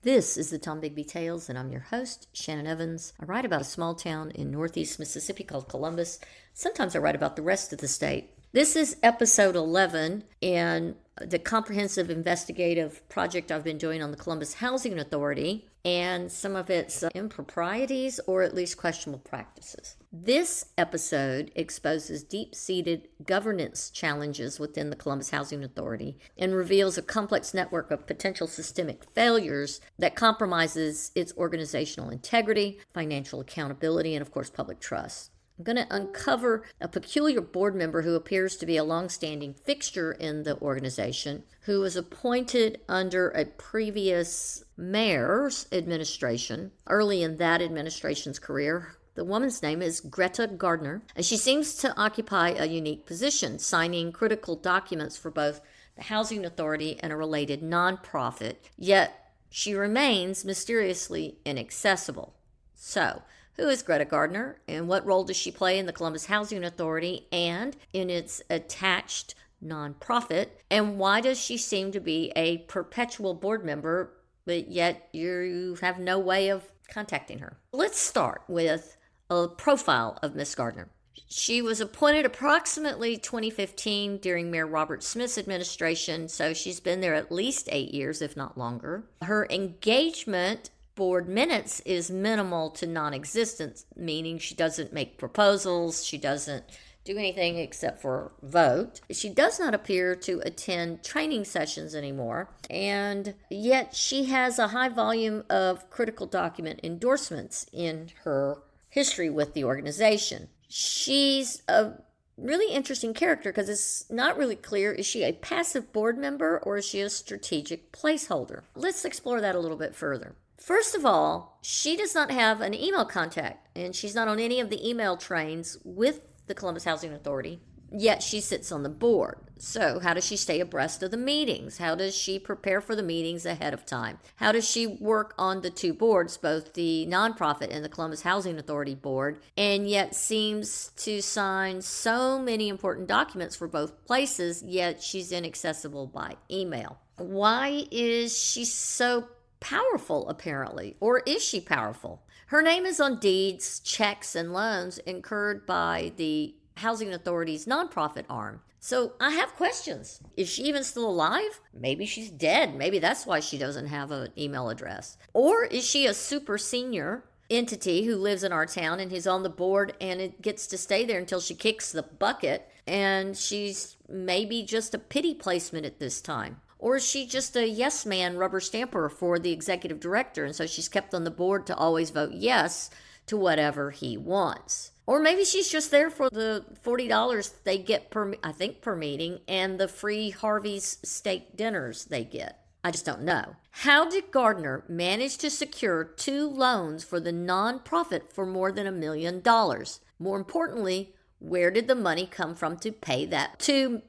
This is the Tom Bigby Tales, and I'm your host, Shannon Evans. I write about a small town in northeast Mississippi called Columbus. Sometimes I write about the rest of the state. This is episode 11 in the comprehensive investigative project I've been doing on the Columbus Housing Authority and some of its improprieties or at least questionable practices. This episode exposes deep-seated governance challenges within the Columbus Housing Authority and reveals a complex network of potential systemic failures that compromises its organizational integrity, financial accountability, and of course public trust. I'm going to uncover a peculiar board member who appears to be a long-standing fixture in the organization, who was appointed under a previous mayor's administration. Early in that administration's career, the woman's name is Greta Gardner, and she seems to occupy a unique position, signing critical documents for both the Housing Authority and a related nonprofit, yet she remains mysteriously inaccessible. So, who is Greta Gardner, and what role does she play in the Columbus Housing Authority and in its attached nonprofit? And why does she seem to be a perpetual board member, but yet you have no way of contacting her? Let's start with a profile of Miss Gardner. She was appointed approximately 2015 during Mayor Robert Smith's administration, so she's been there at least 8 years, if not longer. Her engagement board minutes is minimal to non-existent, meaning she doesn't make proposals, she doesn't do anything except for vote. She does not appear to attend training sessions anymore, and yet she has a high volume of critical document endorsements in her history with the organization. She's a really interesting character because it's not really clear, is she a passive board member or is she a strategic placeholder? Let's explore that a little bit further. First of all, she does not have an email contact, and she's not on any of the email trains with the Columbus Housing Authority, yet she sits on the board. So how does she stay abreast of the meetings? How does she prepare for the meetings ahead of time? How does she work on the two boards, both the nonprofit and the Columbus Housing Authority board, and yet seems to sign so many important documents for both places, yet she's inaccessible by email? Why is she so powerful, apparently? Or is she powerful? Her name is on deeds, checks, and loans incurred by the Housing Authority's nonprofit arm. So I have questions. Is she even still alive? Maybe she's dead. Maybe that's why she doesn't have an email address. Or is she a super senior entity who lives in our town and who's on the board and it gets to stay there until she kicks the bucket, and she's maybe just a pity placement at this time? Or is she just a yes man rubber stamper for the executive director, and so she's kept on the board to always vote yes to whatever he wants? Or maybe she's just there for the $40 they get per meeting and the free Harvey's steak dinners they get. I just don't know. How did Gardner manage to secure 2 loans for the nonprofit for more than $1 million? More importantly, where did the money come from to pay that $2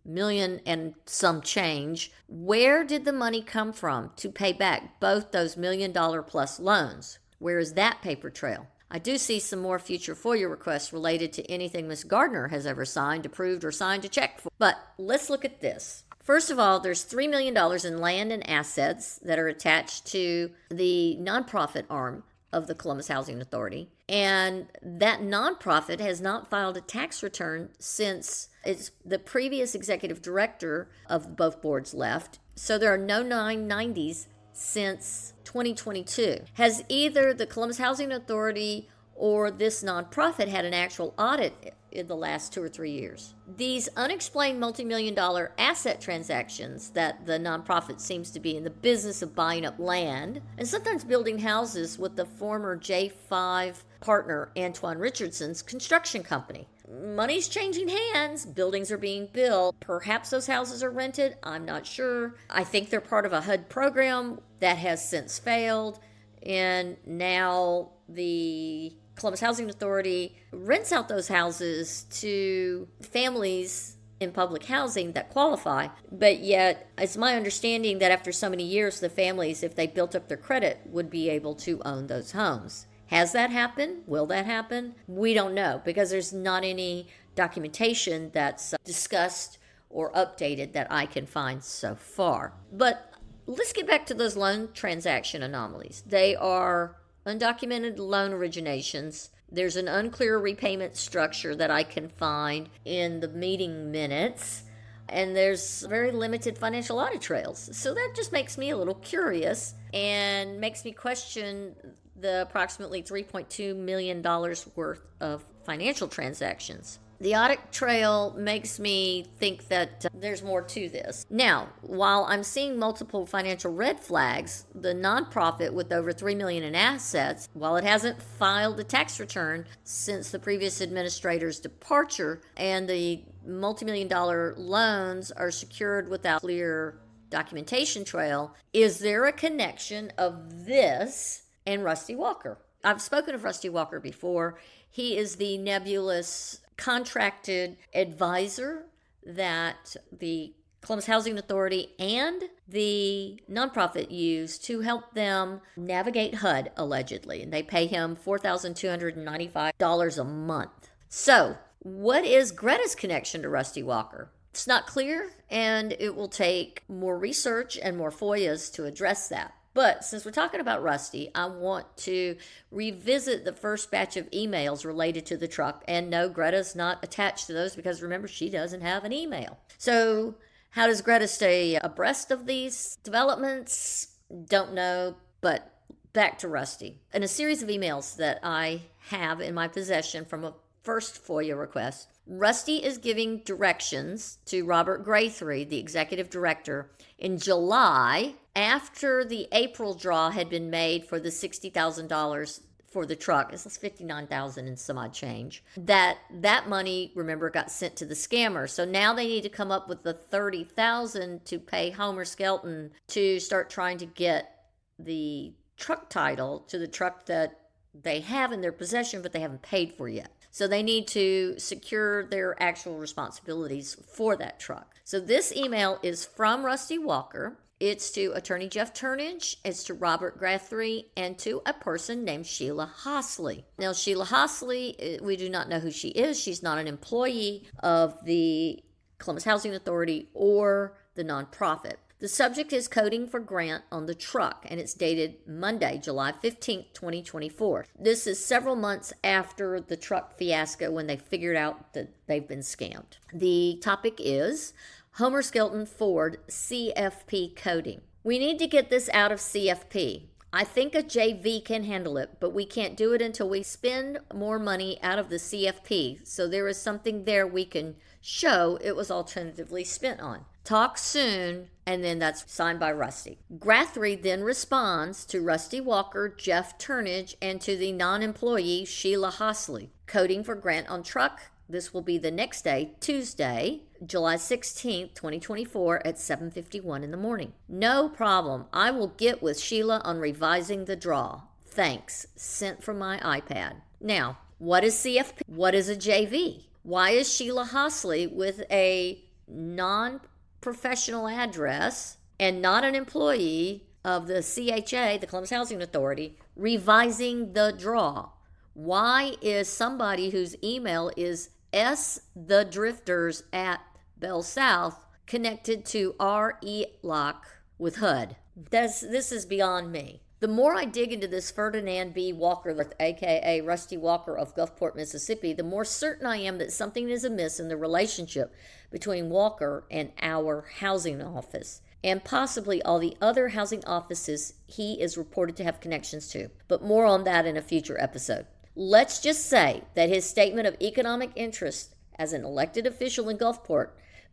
million and some change? Where did the money come from to pay back both those $1 million plus loans? Where is that paper trail? I do see some more future FOIA requests related to anything Ms. Gardner has ever signed, approved, or signed a check for. But let's look at this. First of all, there's $3 million in land and assets that are attached to the nonprofit arm of the Columbus Housing Authority. And that nonprofit has not filed a tax return since the previous executive director of both boards left. So there are no 990s since 2022. Has either the Columbus Housing Authority or this nonprofit had an actual audit in the last 2 or 3 years? These unexplained multi-million-dollar asset transactions that the nonprofit seems to be in the business of buying up land and sometimes building houses with the former J5 partner Antoine Richardson's construction company. Money's changing hands. Buildings are being built. Perhaps those houses are rented. I'm not sure. I think they're part of a HUD program that has since failed. And now the Columbus Housing Authority rents out those houses to families in public housing that qualify. But yet, it's my understanding that after so many years, the families, if they built up their credit, would be able to own those homes. Has that happened? Will that happen? We don't know, because there's not any documentation that's discussed or updated that I can find so far. But let's get back to those loan transaction anomalies. They are undocumented loan originations. There's an unclear repayment structure that I can find in the meeting minutes, and there's very limited financial audit trails. So that just makes me a little curious and makes me question the approximately $3.2 million worth of financial transactions. The audit trail makes me think that there's more to this. Now, while I'm seeing multiple financial red flags, the nonprofit with over $3 million in assets, while it hasn't filed a tax return since the previous administrator's departure, and the multi-million-dollar loans are secured without clear documentation trail, is there a connection of this and Rusty Walker? I've spoken of Rusty Walker before. He is the nebulous contracted advisor that the Columbus Housing Authority and the nonprofit use to help them navigate HUD, allegedly. And they pay him $4,295 a month. So, what is Greta's connection to Rusty Walker? It's not clear, and it will take more research and more FOIAs to address that. But since we're talking about Rusty, I want to revisit the first batch of emails related to the truck. And no, Greta's not attached to those because remember, she doesn't have an email. So how does Greta stay abreast of these developments? Don't know, but back to Rusty. In a series of emails that I have in my possession from a first FOIA request, Rusty is giving directions to Robert Grathry, the executive director, in July, after the April draw had been made for the $60,000 for the truck. This is $59,000 and some odd change. That money, remember, got sent to the scammer. So now they need to come up with the $30,000 to pay Homer Skelton to start trying to get the truck title to the truck that they have in their possession, but they haven't paid for yet. So they need to secure their actual responsibilities for that truck. So this email is from Rusty Walker. It's to Attorney Jeff Turnage, it's to Robert Grathry, and to a person named Sheila Hosley. Now, Sheila Hosley, we do not know who she is. She's not an employee of the Columbus Housing Authority or the nonprofit. The subject is coding for grant on the truck, and it's dated Monday, July 15th, 2024. This is several months after the truck fiasco when they figured out that they've been scammed. The topic is Homer Skelton Ford CFP coding. We need to get this out of CFP. I think a JV can handle it, but we can't do it until we spend more money out of the CFP. So there is something there we can show it was alternatively spent on. Talk soon, and then that's signed by Rusty. Grathry then responds to Rusty Walker, Jeff Turnage, and to the non-employee Sheila Hosley. Coding for grant on truck. This will be the next day, Tuesday, July 16th, 2024 at 7:51 in the morning. No problem. I will get with Sheila on revising the draw. Thanks. Sent from my iPad. Now, what is CFP? What is a JV? Why is Sheila Hosley with a non-professional address and not an employee of the CHA, the Columbus Housing Authority, revising the draw? Why is somebody whose email is sthedrifters at Bell South connected to our e-lock with HUD? This is beyond me. The more I dig into this Ferdinand B. Walker, aka Rusty Walker of Gulfport, Mississippi, the more certain I am that something is amiss in the relationship between Walker and our housing office, and possibly all the other housing offices he is reported to have connections to. But more on that in a future episode. Let's just say that his statement of economic interest as an elected official in Gulfport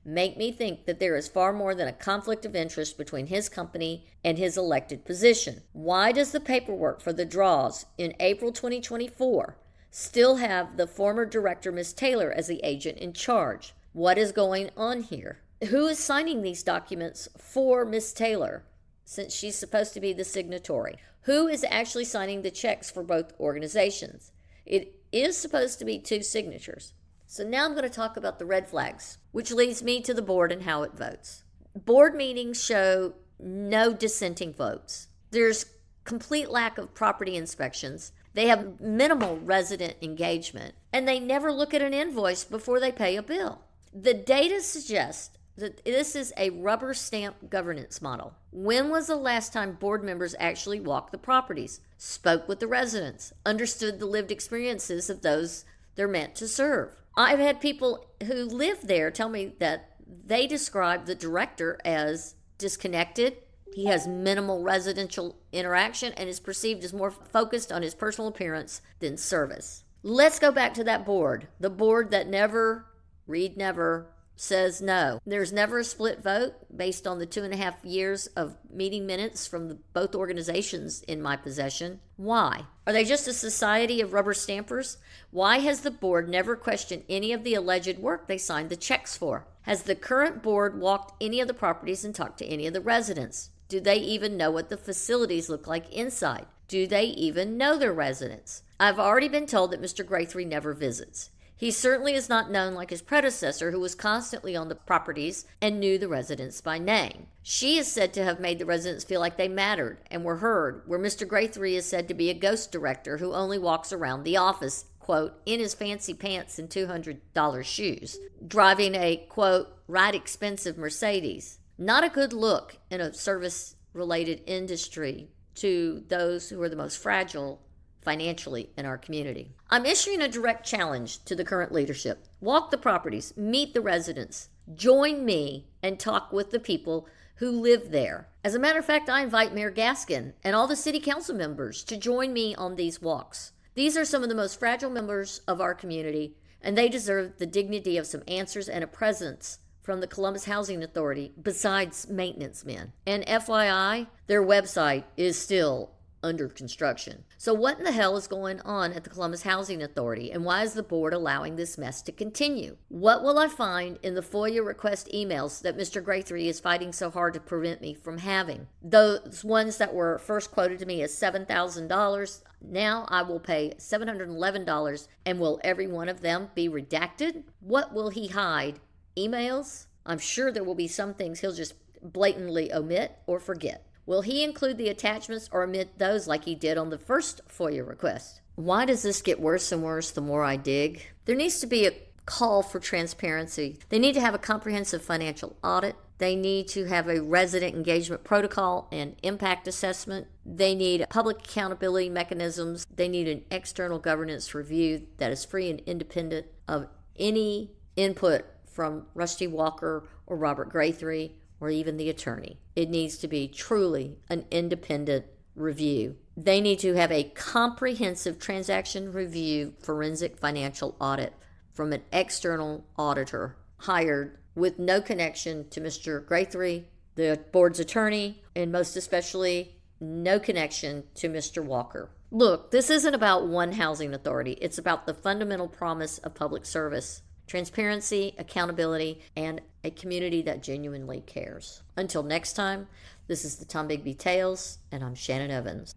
make me think that there is far more than a conflict of interest between his company and his elected position. Why does the paperwork for the draws in April 2024 still have the former director, Ms. Taylor, as the agent in charge? What is going on here? Who is signing these documents for Ms. Taylor, since she's supposed to be the signatory? Who is actually signing the checks for both organizations? It is supposed to be two signatures. So now I'm going to talk about the red flags, which leads me to the board and how it votes. Board meetings show no dissenting votes. There's complete lack of property inspections. They have minimal resident engagement, and they never look at an invoice before they pay a bill. The data suggests This is a rubber stamp governance model. When was the last time board members actually walked the properties, spoke with the residents, understood the lived experiences of those they're meant to serve? I've had people who live there tell me that they describe the director as disconnected. He has minimal residential interaction and is perceived as more focused on his personal appearance than service. Let's go back to that board. The board that never, read never, says no. There's never a split vote based on the 2.5 years of meeting minutes from both organizations in my possession. Why? Are they just a society of rubber stampers? Why has the board never questioned any of the alleged work they signed the checks for? Has the current board walked any of the properties and talked to any of the residents? Do they even know what the facilities look like inside? Do they even know their residents? I've already been told that Mr. Graythree never visits. He certainly is not known like his predecessor, who was constantly on the properties and knew the residents by name. She is said to have made the residents feel like they mattered and were heard, where Mr. Graythree is said to be a ghost director who only walks around the office, quote, in his fancy pants and $200 shoes, driving a, quote, right expensive Mercedes. Not a good look in a service-related industry to those who are the most fragile financially in our community. I'm issuing a direct challenge to the current leadership. Walk the properties, meet the residents, join me, and talk with the people who live there. As a matter of fact, I invite Mayor Gaskin and all the city council members to join me on these walks. These are some of the most fragile members of our community, and they deserve the dignity of some answers and a presence from the Columbus Housing Authority besides maintenance men. And FYI, their website is still under construction. So what in the hell is going on at the Columbus Housing Authority, and why is the board allowing this mess to continue? What will I find in the FOIA request emails that Mr. Graythree is fighting so hard to prevent me from having? Those ones that were first quoted to me as $7,000, now I will pay $711, and will every one of them be redacted? What will he hide? Emails? I'm sure there will be some things he'll just blatantly omit or forget. Will he include the attachments or omit those like he did on the first FOIA request? Why does this get worse and worse the more I dig? There needs to be a call for transparency. They need to have a comprehensive financial audit. They need to have a resident engagement protocol and impact assessment. They need public accountability mechanisms. They need an external governance review that is free and independent of any input from Rusty Walker or Robert Graythree or even the attorney. It needs to be truly an independent review. They need to have a comprehensive transaction review forensic financial audit from an external auditor hired with no connection to Mr. Graythree, the board's attorney, and most especially no connection to Mr. Walker. Look, this isn't about one housing authority. It's about the fundamental promise of public service. Transparency, accountability, and a community that genuinely cares. Until next time, this is the Tom Bigby Tales, and I'm Shannon Evans.